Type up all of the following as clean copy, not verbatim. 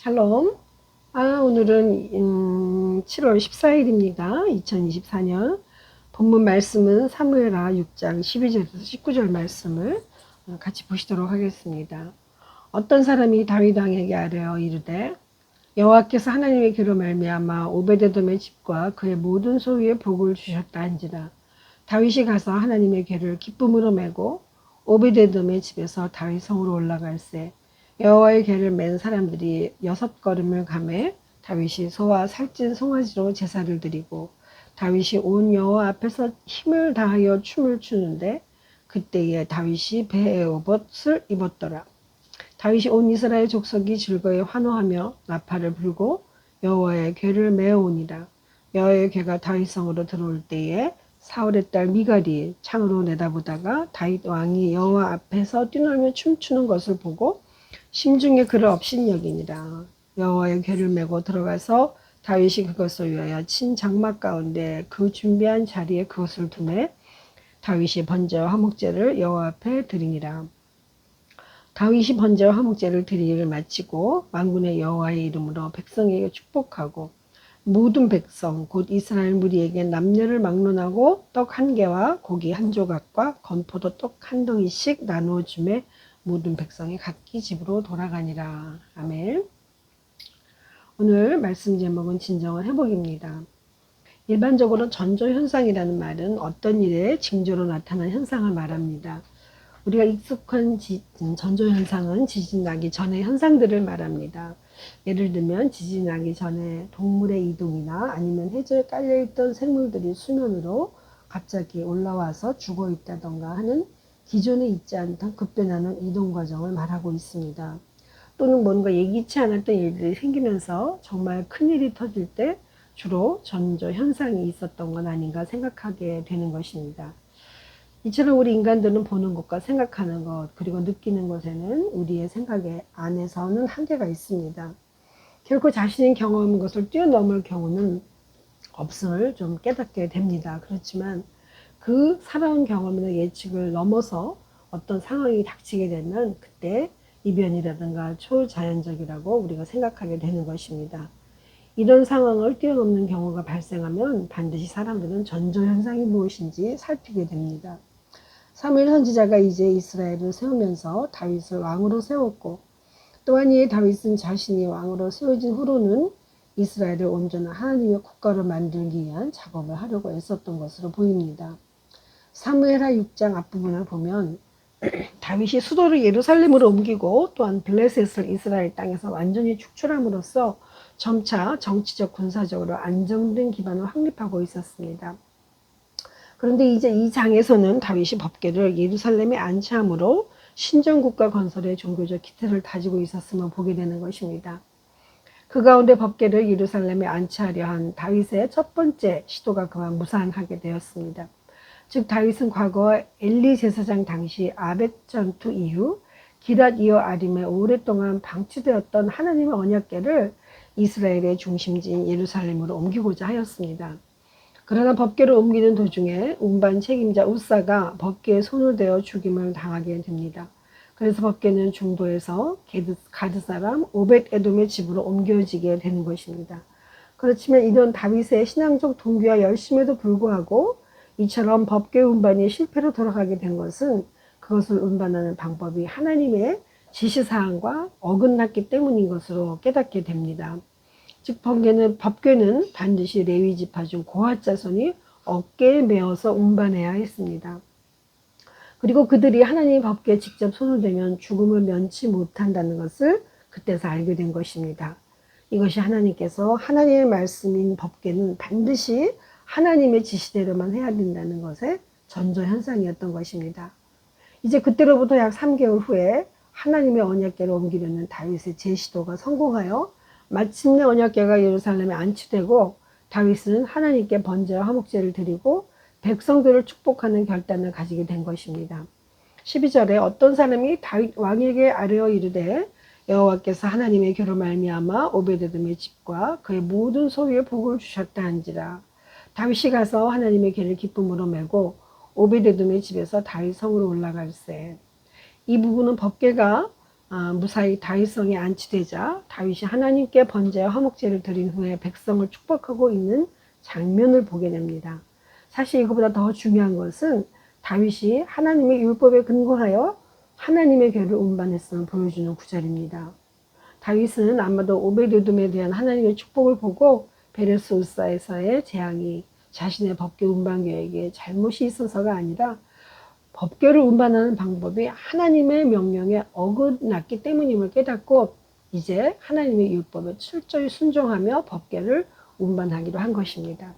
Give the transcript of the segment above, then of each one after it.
샬롬. 오늘은 7월 14일입니다. 2024년. 본문 말씀은 사무엘하 6장 12절에서 19절 말씀을 같이 보시도록 하겠습니다. 어떤 사람이 다윗 왕에게 아뢰어 이르되 여호와께서 하나님의 귀로 말미암아 오베데돔의 집과 그의 모든 소유에 복을 주셨다 한지라. 다윗이 가서 하나님의 궤를 기쁨으로 메고 오베데돔의 집에서 다윗 성으로 올라갈새 여호와의 궤를 맨 사람들이 6걸음을 가매 다윗이 소와 살찐 송아지로 제사를 드리고 다윗이 온 여호와 앞에서 힘을 다하여 춤을 추는데 그때에 다윗이 배에 옷을 입었더라. 다윗이 온 이스라엘 족속이 즐거이 환호하며 나팔을 불고 여호와의 궤를 메어오니라. 여호와의 궤가 다윗 성으로 들어올 때에 사울의 딸 미갈이 창으로 내다보다가 다윗 왕이 여호와 앞에서 뛰놀며 춤추는 것을 보고 심중에 그를 업신여기니라. 여호와의 궤를 메고 들어가서 다윗이 그것을 위하여 친 장막 가운데 그 준비한 자리에 그것을 두매 다윗이 번제와 화목제를 여호와 앞에 드리니라. 다윗이 번제와 화목제를 드리기를 마치고 만군의 여호와의 이름으로 백성에게 축복하고 모든 백성 곧 이스라엘 무리에게 남녀를 막론하고 떡 한 개와 고기 한 조각과 건포도 떡 한 덩이씩 나누어 주매 모든 백성이 각기 집으로 돌아가니라. 아멘. 오늘 말씀 제목은 진정한 회복입니다. 일반적으로 전조현상이라는 말은 어떤 일의 징조로 나타난 현상을 말합니다. 우리가 익숙한 전조현상은 지진이 나기 전의 현상들을 말합니다. 예를 들면 지진이 나기 전에 동물의 이동이나 아니면 해저에 깔려있던 생물들이 수면으로 갑자기 올라와서 죽어있다던가 하는 기존에 있지 않던 급변하는 이동 과정을 말하고 있습니다. 또는 뭔가 예기치 않았던 일들이 생기면서 정말 큰일이 터질 때 주로 전조 현상이 있었던 건 아닌가 생각하게 되는 것입니다. 이처럼 우리 인간들은 보는 것과 생각하는 것 그리고 느끼는 것에는 우리의 생각 안에서는 한계가 있습니다. 결코 자신이 경험한 것을 뛰어넘을 경우는 없음을 좀 깨닫게 됩니다. 그렇지만 그 살아온 경험이나 예측을 넘어서 어떤 상황이 닥치게 되면 그때 이변이라든가 초자연적이라고 우리가 생각하게 되는 것입니다. 이런 상황을 뛰어넘는 경우가 발생하면 반드시 사람들은 전조현상이 무엇인지 살피게 됩니다. 사무엘 선지자가 이제 이스라엘을 세우면서 다윗을 왕으로 세웠고 또한 이에 다윗은 자신이 왕으로 세워진 후로는 이스라엘을 온전한 하나님의 국가로 만들기 위한 작업을 하려고 애썼던 것으로 보입니다. 사무엘하 6장 앞부분을 보면 다윗이 수도를 예루살렘으로 옮기고 또한 블레셋을 이스라엘 땅에서 완전히 축출함으로써 점차 정치적 군사적으로 안정된 기반을 확립하고 있었습니다. 그런데 이제 이 장에서는 다윗이 법궤를 예루살렘에 안치함으로 신정국가 건설의 종교적 기틀을 다지고 있었음을 보게 되는 것입니다. 그 가운데 법궤를 예루살렘에 안치하려 한 다윗의 첫 번째 시도가 그만 무산하게 되었습니다. 즉 다윗은 과거 엘리 제사장 당시 아벡 전투 이후 기랏 이어아림에 오랫동안 방치되었던 하나님의 언약궤를 이스라엘의 중심지인 예루살렘으로 옮기고자 하였습니다. 그러나 법궤를 옮기는 도중에 운반 책임자 우사가 법궤에 손을 대어 죽임을 당하게 됩니다. 그래서 법궤는 중도에서 가드 사람 오벳 에돔의 집으로 옮겨지게 되는 것입니다. 그렇지만 이런 다윗의 신앙적 동기와 열심에도 불구하고 이처럼 법궤 운반이 실패로 돌아가게 된 것은 그것을 운반하는 방법이 하나님의 지시사항과 어긋났기 때문인 것으로 깨닫게 됩니다. 즉 법궤는 반드시 레위 지파 중 고핫 자손이 어깨에 메어서 운반해야 했습니다. 그리고 그들이 하나님의 법궤에 직접 손을 대면 죽음을 면치 못한다는 것을 그때서 알게 된 것입니다. 이것이 하나님께서 하나님의 말씀인 법궤는 반드시 하나님의 지시대로만 해야 된다는 것의 전조현상이었던 것입니다. 이제 그때로부터 약 3개월 후에 하나님의 언약궤를 옮기려는 다윗의 제시도가 성공하여 마침내 언약궤가 예루살렘에 안치되고 다윗은 하나님께 번제와 화목제를 드리고 백성들을 축복하는 결단을 가지게 된 것입니다. 12절에 어떤 사람이 다윗 왕에게 아뢰어 이르되 여호와께서 하나님의 궤로 말미암아 오베데돔의 집과 그의 모든 소유에 복을 주셨다 한지라. 다윗이 가서 하나님의 궤를 기쁨으로 메고 오베데돔의 집에서 다윗 성으로 올라갈새. 이 부분은 법궤가 무사히 다윗성에 안치되자 다윗이 하나님께 번제와 화목제를 드린 후에 백성을 축복하고 있는 장면을 보게 됩니다. 사실 이거보다 더 중요한 것은 다윗이 하나님의 율법에 근거하여 하나님의 궤를 운반했음을 보여주는 구절입니다. 다윗은 아마도 오베드돔에 대한 하나님의 축복을 보고 베레스 우사에서의 재앙이 자신의 법궤 운반 계획에 잘못이 있어서가 아니라 법궤를 운반하는 방법이 하나님의 명령에 어긋났기 때문임을 깨닫고 이제 하나님의 율법에 철저히 순종하며 법궤를 운반하기로 한 것입니다.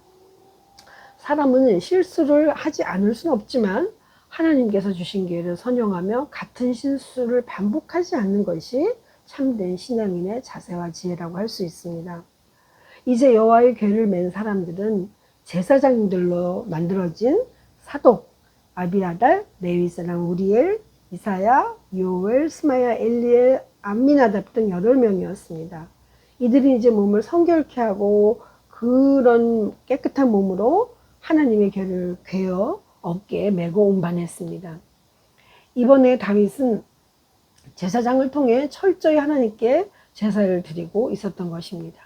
사람은 실수를 하지 않을 수는 없지만 하나님께서 주신 기회를 선용하며 같은 실수를 반복하지 않는 것이 참된 신앙인의 자세와 지혜라고 할 수 있습니다. 이제 여호와의 궤를 맨 사람들은 제사장들로 만들어진 사독, 아비아달, 레위 사람 우리엘, 이사야, 요엘, 스마야, 엘리엘, 암미나답 등 8명이었습니다. 이들이 이제 몸을 성결케 하고 그런 깨끗한 몸으로 하나님의 궤를 궤어 어깨에 메고 운반했습니다. 이번에 다윗은 제사장을 통해 철저히 하나님께 제사를 드리고 있었던 것입니다.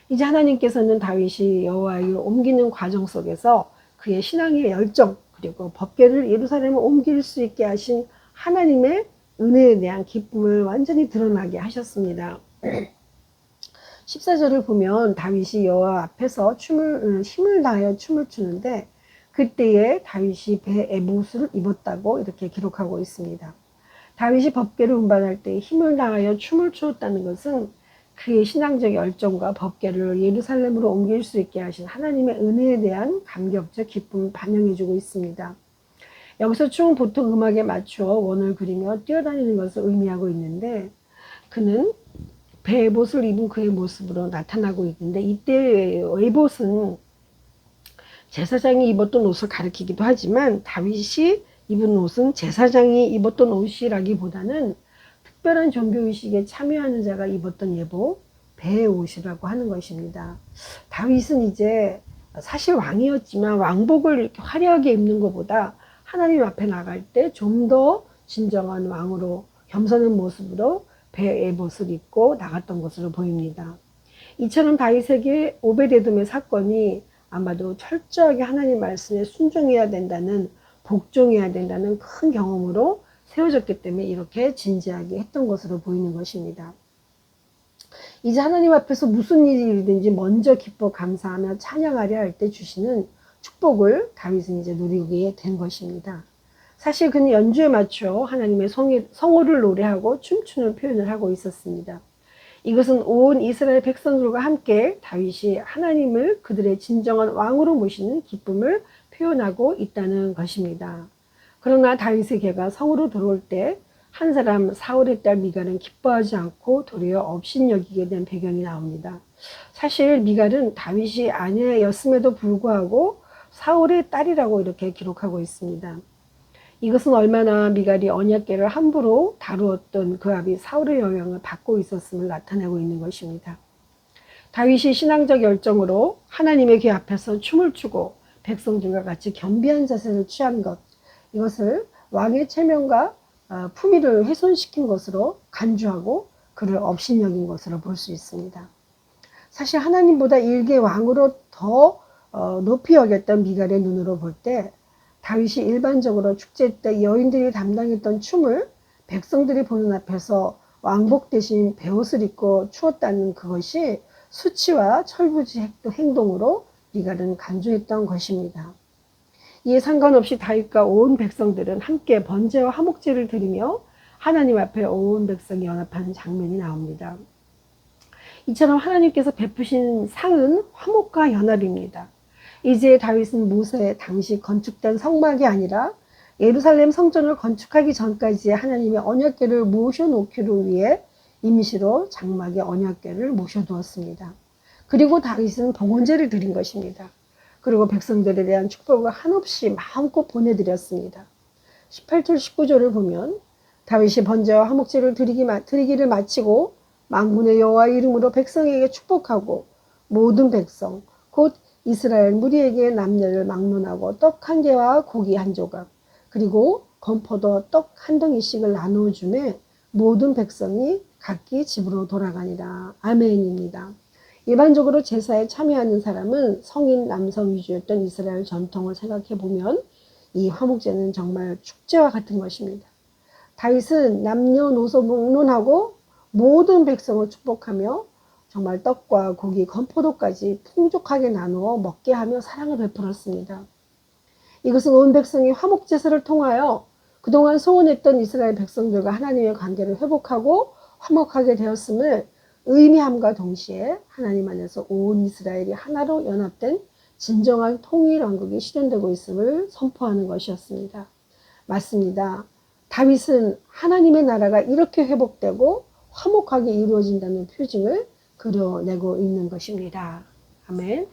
이제 하나님께서는 다윗이 여호와를 옮기는 과정 속에서 그의 신앙의 열정 그리고 법궤를 예루살렘에 옮길 수 있게 하신 하나님의 은혜에 대한 기쁨을 완전히 드러나게 하셨습니다. 14절을 보면 다윗이 여호와 앞에서 힘을 다하여 춤을 추는데 그때에 다윗이 배 에봇을 입었다고 이렇게 기록하고 있습니다. 다윗이 법궤를 운반할 때 힘을 다하여 춤을 추었다는 것은 그의 신앙적 열정과 법궤를 예루살렘으로 옮길 수 있게 하신 하나님의 은혜에 대한 감격적 기쁨을 반영해주고 있습니다. 여기서 춤은 보통 음악에 맞추어 원을 그리며 뛰어다니는 것을 의미하고 있는데 그는 배 에봇을 입은 그의 모습으로 나타나고 있는데 이때 에봇은 제사장이 입었던 옷을 가리키기도 하지만 다윗이 입은 옷은 제사장이 입었던 옷이라기보다는 특별한 종교의식에 참여하는 자가 입었던 예복, 배의 옷이라고 하는 것입니다. 다윗은 이제 사실 왕이었지만 왕복을 이렇게 화려하게 입는 것보다 하나님 앞에 나갈 때 좀 더 진정한 왕으로 겸손한 모습으로 배의 에봇을 입고 나갔던 것으로 보입니다. 이처럼 다윗에게 오베데돔의 사건이 아마도 철저하게 하나님 말씀에 순종해야 된다는 복종해야 된다는 큰 경험으로 세워졌기 때문에 이렇게 진지하게 했던 것으로 보이는 것입니다. 이제 하나님 앞에서 무슨 일이든지 먼저 기뻐 감사하며 찬양하려 할 때 주시는 축복을 다윗은 이제 누리게 된 것입니다. 사실 그는 연주에 맞춰 하나님의 성호를 노래하고 춤추는 표현을 하고 있었습니다. 이것은 온 이스라엘 백성들과 함께 다윗이 하나님을 그들의 진정한 왕으로 모시는 기쁨을 표현하고 있다는 것입니다. 그러나 다윗의 개가 성으로 들어올 때 한 사람 사울의 딸 미갈은 기뻐하지 않고 도리어 업신여기게 된 배경이 나옵니다. 사실 미갈은 다윗이 아내였음에도 불구하고 사울의 딸이라고 이렇게 기록하고 있습니다. 이것은 얼마나 미갈이 언약궤를 함부로 다루었던 그 아비 사울의 영향을 받고 있었음을 나타내고 있는 것입니다. 다윗이 신앙적 열정으로 하나님의 궤 앞에서 춤을 추고 백성들과 같이 겸비한 자세를 취한 것, 이것을 왕의 체면과 품위를 훼손시킨 것으로 간주하고 그를 업신여긴 것으로 볼 수 있습니다. 사실 하나님보다 일개 왕으로 더 높이 여겼던 미갈의 눈으로 볼 때 다윗이 일반적으로 축제 때 여인들이 담당했던 춤을 백성들이 보는 앞에서 왕복 대신 베옷을 입고 추었다는 그것이 수치와 철부지 행동으로 미갈은 간주했던 것입니다. 이에 상관없이 다윗과 온 백성들은 함께 번제와 화목제를 드리며 하나님 앞에 온 백성이 연합하는 장면이 나옵니다. 이처럼 하나님께서 베푸신 상은 화목과 연합입니다. 이제 다윗은 모세 당시 건축된 성막이 아니라 예루살렘 성전을 건축하기 전까지 하나님의 언약궤를 모셔놓기를 위해 임시로 장막의 언약궤를 모셔두었습니다. 그리고 다윗은 봉헌제를 드린 것입니다. 그리고 백성들에 대한 축복을 한없이 마음껏 보내드렸습니다. 18절 19절을 보면 다윗이 번제와 화목제를 드리기를 마치고 만군의 여호와 이름으로 백성에게 축복하고 모든 백성 곧 이스라엘 무리에게 남녀를 막론하고 떡 1개와 고기 1조각 그리고 건포도 떡 1덩이씩을 나누어 주매 모든 백성이 각기 집으로 돌아가니라. 아멘입니다. 일반적으로 제사에 참여하는 사람은 성인 남성 위주였던 이스라엘 전통을 생각해 보면 이 화목제는 정말 축제와 같은 것입니다. 다윗은 남녀노소 막론하고 모든 백성을 축복하며 정말 떡과 고기, 건포도까지 풍족하게 나누어 먹게 하며 사랑을 베풀었습니다. 이것은 온 백성이 화목제사를 통하여 그동안 소원했던 이스라엘 백성들과 하나님의 관계를 회복하고 화목하게 되었음을 의미함과 동시에 하나님 안에서 온 이스라엘이 하나로 연합된 진정한 통일왕국이 실현되고 있음을 선포하는 것이었습니다. 맞습니다. 다윗은 하나님의 나라가 이렇게 회복되고 화목하게 이루어진다는 표징을 그려내고 있는 것입니다. 아멘.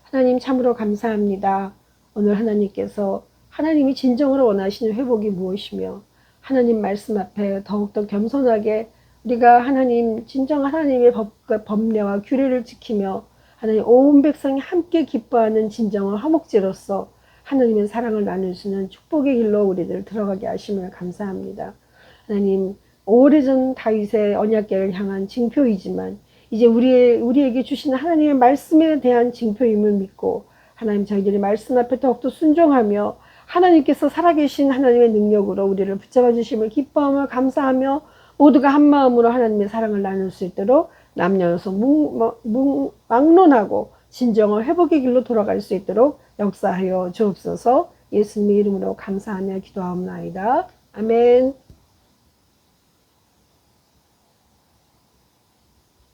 하나님 참으로 감사합니다. 오늘 하나님께서 하나님이 진정으로 원하시는 회복이 무엇이며 하나님 말씀 앞에 더욱더 겸손하게 우리가 하나님 진정 하나님의 법례와 규례를 지키며 하나님 온 백성이 함께 기뻐하는 진정한 화목제로서 하나님의 사랑을 나누시는 축복의 길로 우리들 들어가게 하심을 감사합니다. 하나님 오래전 다윗의 언약궤를 향한 징표이지만 이제 우리에게 주시는 하나님의 말씀에 대한 징표임을 믿고 하나님 저희들이 말씀 앞에 더욱더 순종하며 하나님께서 살아계신 하나님의 능력으로 우리를 붙잡아 주심을 기뻐함을 감사하며 모두가 한마음으로 하나님의 사랑을 나눌 수 있도록 남녀노소 막론하고 진정한 회복의 길로 돌아갈 수 있도록 역사하여 주옵소서. 예수님의 이름으로 감사하며 기도하옵나이다. 아멘.